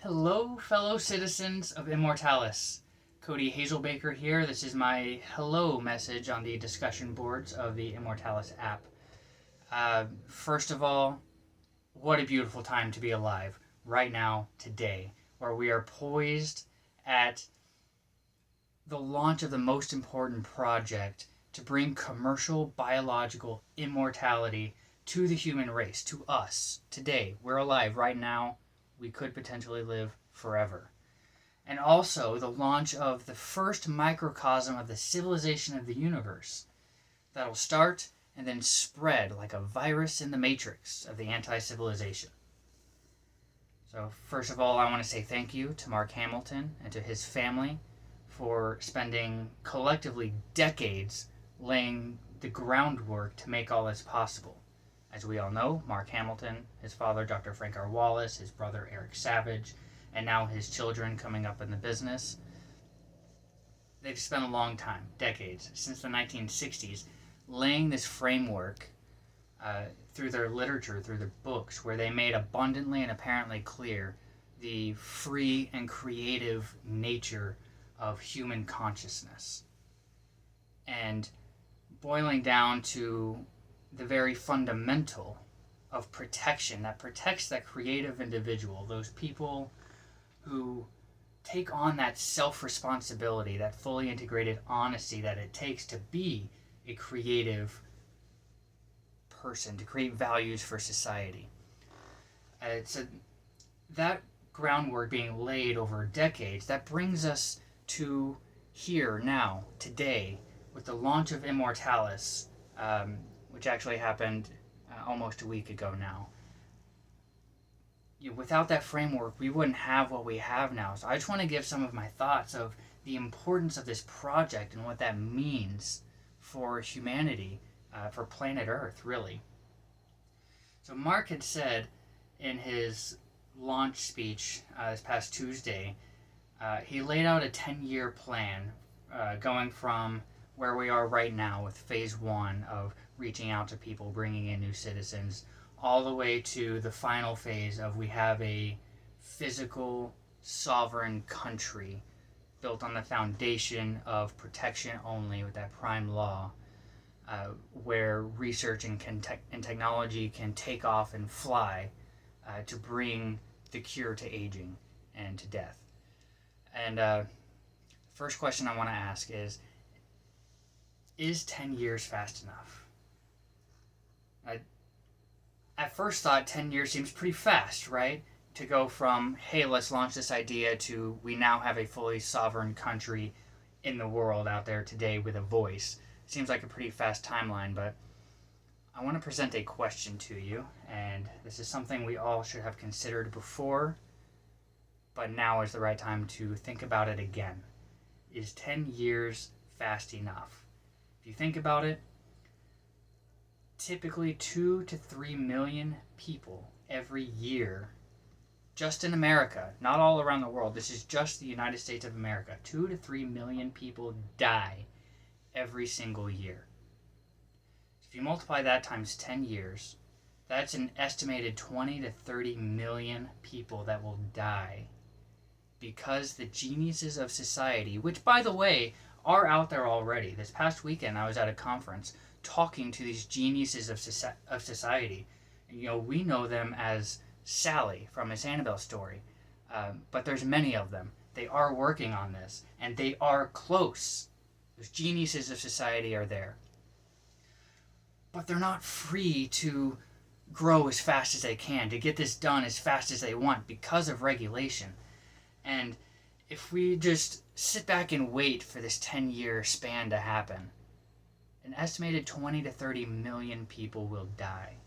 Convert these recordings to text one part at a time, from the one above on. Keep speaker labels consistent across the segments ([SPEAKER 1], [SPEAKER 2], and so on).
[SPEAKER 1] Hello, fellow citizens of Immortalis. Cody Hazelbaker here. This is my hello message on the discussion boards of the Immortalis app. First of all, what a beautiful time to be alive right now, today, where we are poised at the launch of the most important project to bring commercial biological immortality to the human race, to us. Today, we're alive right now. We could potentially live forever. And also the launch of the first microcosm of the civilization of the universe that'll start and then spread like a virus in the matrix of the anti-civilization. So first of all, I want to say thank you to Mark Hamilton and to his family for spending collectively decades laying the groundwork to make all this possible. As we all know, Mark Hamilton, his father, Dr. Frank R. Wallace, his brother, Eric Savage, and now his children coming up in the business, they've spent a long time, decades, since the 1960s, laying this framework through their literature, through their books, where they made abundantly and apparently clear the free and creative nature of human consciousness. And boiling down to the very fundamental of protection that protects that creative individual, those people who take on that self-responsibility, that fully integrated honesty that it takes to be a creative person, to create values for society. That groundwork being laid over decades, that brings us to here, now, today, with the launch of Immortalis, which actually happened almost a week ago now. Without that framework, we wouldn't have what we have now. So I just want to give some of my thoughts of the importance of this project and what that means for humanity, for planet Earth, really. So Mark had said in his launch speech this past Tuesday, he laid out a 10-year plan going from where we are right now with phase one of reaching out to people, bringing in new citizens, all the way to the final phase of we have a physical sovereign country built on the foundation of protection only with that prime law, where research and technology can take off and fly to bring the cure to aging and to death. And first question I want to ask is 10 years fast enough? I at first thought 10 years seems pretty fast, right? To go from, hey, let's launch this idea to we now have a fully sovereign country in the world out there today with a voice. Seems like a pretty fast timeline, but I want to present a question to you, and this is something we all should have considered before, but now is the right time to think about it again. Is 10 years fast enough? If you think about it, typically 2 to 3 million people every year, just in America, not all around the world, this is just the United States of America, 2 to 3 million people die every single year. If you multiply that times 10 years, that's an estimated 20 to 30 million people that will die because the geniuses of society, which by the way are out there already. This past weekend I was at a conference talking to these geniuses of society. And, we know them as Sally from Miss Annabelle's story, but there's many of them. They are working on this, and they are close. Those geniuses of society are there. But they're not free to grow as fast as they can, to get this done as fast as they want because of regulation. And if we just sit back and wait for this 10-year span to happen, an estimated 20 to 30 million people will die.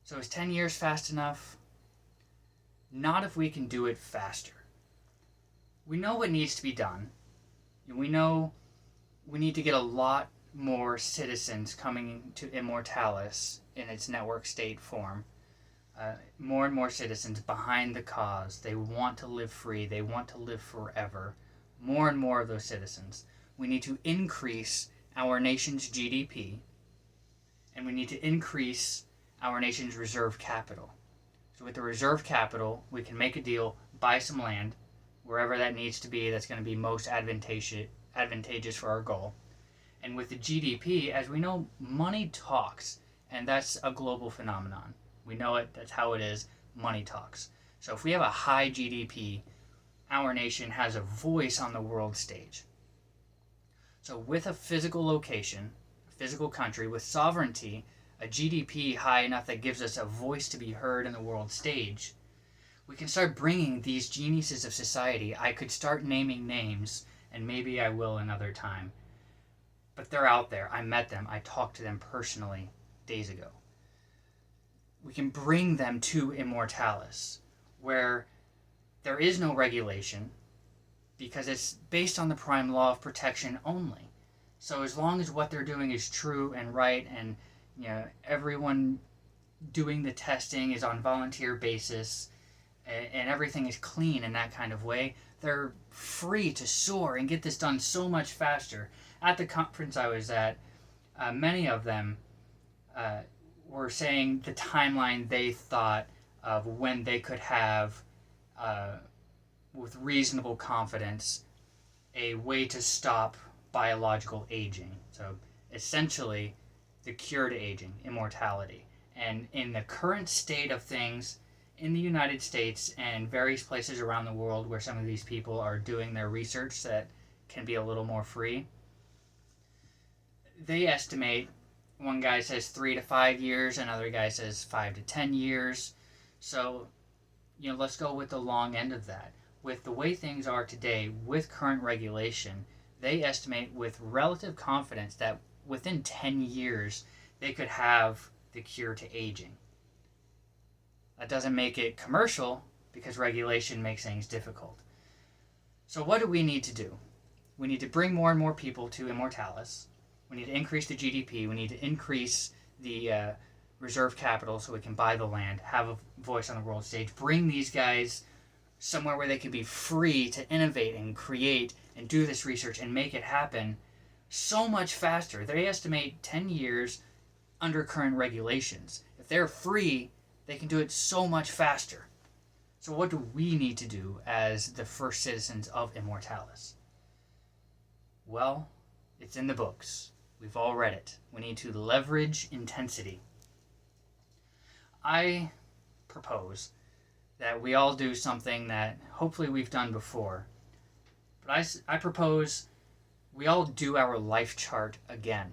[SPEAKER 1] So is 10 years fast enough? Not if we can do it faster. We know what needs to be done. We know we need to get a lot more citizens coming to Immortalis in its network state form. More and more citizens behind the cause. They want to live free. They want to live forever. More and more of those citizens. We need to increase our nation's GDP, and we need to increase our nation's reserve capital. So with the reserve capital, we can make a deal, buy some land, wherever that needs to be that's going to be most advantageous for our goal. And with the GDP, as we know, money talks, and that's a global phenomenon. We know it, that's how it is, money talks. So if we have a high GDP, our nation has a voice on the world stage. So with a physical location, a physical country, with sovereignty, a GDP high enough that gives us a voice to be heard in the world stage, we can start bringing these geniuses of society. I could start naming names, and maybe I will another time. But they're out there. I met them. I talked to them personally days ago. We can bring them to Immortalis, where there is no regulation, because it's based on the prime law of protection only. So as long as what they're doing is true and right, and everyone doing the testing is on volunteer basis, and everything is clean in that kind of way, they're free to soar and get this done so much faster. At the conference I was at, many of them were saying the timeline they thought of when they could have, with reasonable confidence, a way to stop biological aging. So essentially, the cure to aging, immortality. And in the current state of things in the United States and various places around the world where some of these people are doing their research that can be a little more free, they estimate, one guy says 3 to 5 years, another guy says 5 to 10 years. So, let's go with the long end of that. With the way things are today, with current regulation, they estimate with relative confidence that within 10 years, they could have the cure to aging. That doesn't make it commercial, because regulation makes things difficult. So what do we need to do? We need to bring more and more people to Immortalis. We need to increase the GDP. We need to increase the reserve capital so we can buy the land, have a voice on the world stage, bring these guys somewhere where they can be free to innovate and create and do this research and make it happen so much faster. They estimate 10 years under current regulations. If they're free, they can do it so much faster. So what do we need to do as the first citizens of Immortalis? Well, it's in the books. We've all read it. We need to leverage intensity. I propose that we all do something that hopefully we've done before. But I propose we all do our life chart again.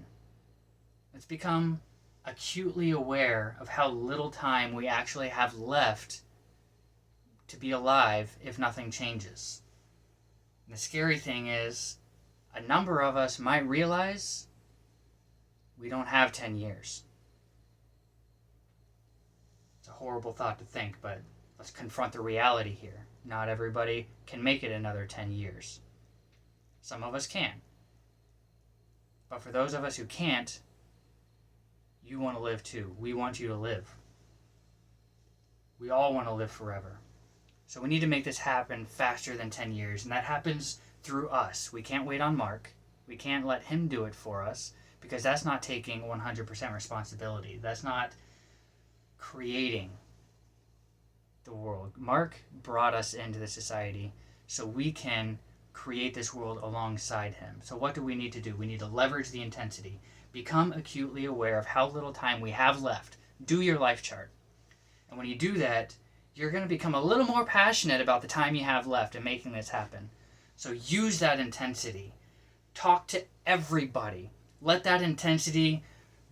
[SPEAKER 1] Let's become acutely aware of how little time we actually have left to be alive if nothing changes. And the scary thing is, a number of us might realize we don't have 10 years. It's a horrible thought to think, but let's confront the reality here. Not everybody can make it another 10 years. Some of us can. But for those of us who can't, you want to live too. We want you to live. We all want to live forever. So we need to make this happen faster than 10 years, and that happens through us. We can't wait on Mark. We can't let him do it for us, because that's not taking 100% responsibility. That's not creating the world. Mark brought us into the society so we can create this world alongside him. So what do we need to do? We need to leverage the intensity. Become acutely aware of how little time we have left. Do your life chart. And when you do that, you're going to become a little more passionate about the time you have left and making this happen. So use that intensity. Talk to everybody. Let that intensity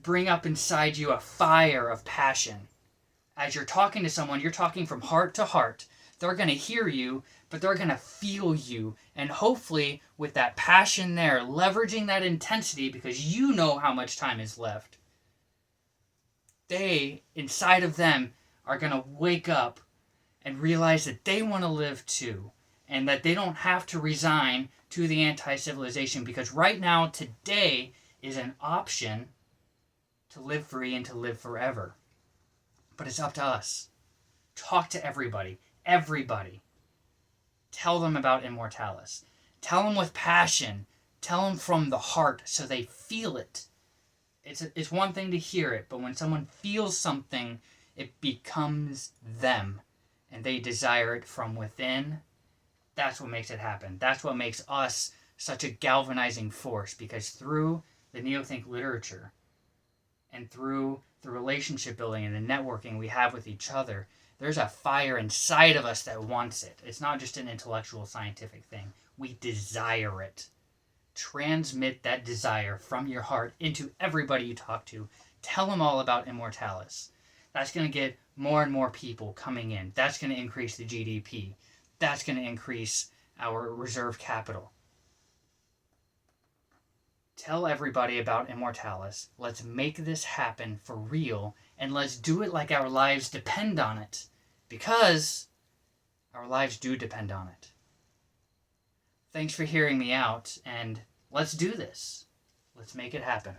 [SPEAKER 1] bring up inside you a fire of passion. As you're talking to someone, you're talking from heart to heart. They're going to hear you, but they're going to feel you. And hopefully, with that passion there, leveraging that intensity because you know how much time is left, they, inside of them, are going to wake up and realize that they want to live too. And that they don't have to resign to the anti-civilization, because right now, today, is an option to live free and to live forever. But it's up to us. Talk to everybody. Everybody. Tell them about Immortalis. Tell them with passion. Tell them from the heart so they feel it. It's one thing to hear it, but when someone feels something, it becomes them, and they desire it from within. That's what makes it happen. That's what makes us such a galvanizing force, because through the Neothink literature and through the relationship building and the networking we have with each other, there's a fire inside of us that wants it. It's not just an intellectual scientific thing. We desire it. Transmit that desire from your heart into everybody you talk to. Tell them all about Immortalis. That's going to get more and more people coming in. That's going to increase the GDP. That's going to increase our reserve capital. Tell everybody about Immortalis. Let's make this happen for real, and let's do it like our lives depend on it. Because our lives do depend on it. Thanks for hearing me out, and let's do this. Let's make it happen.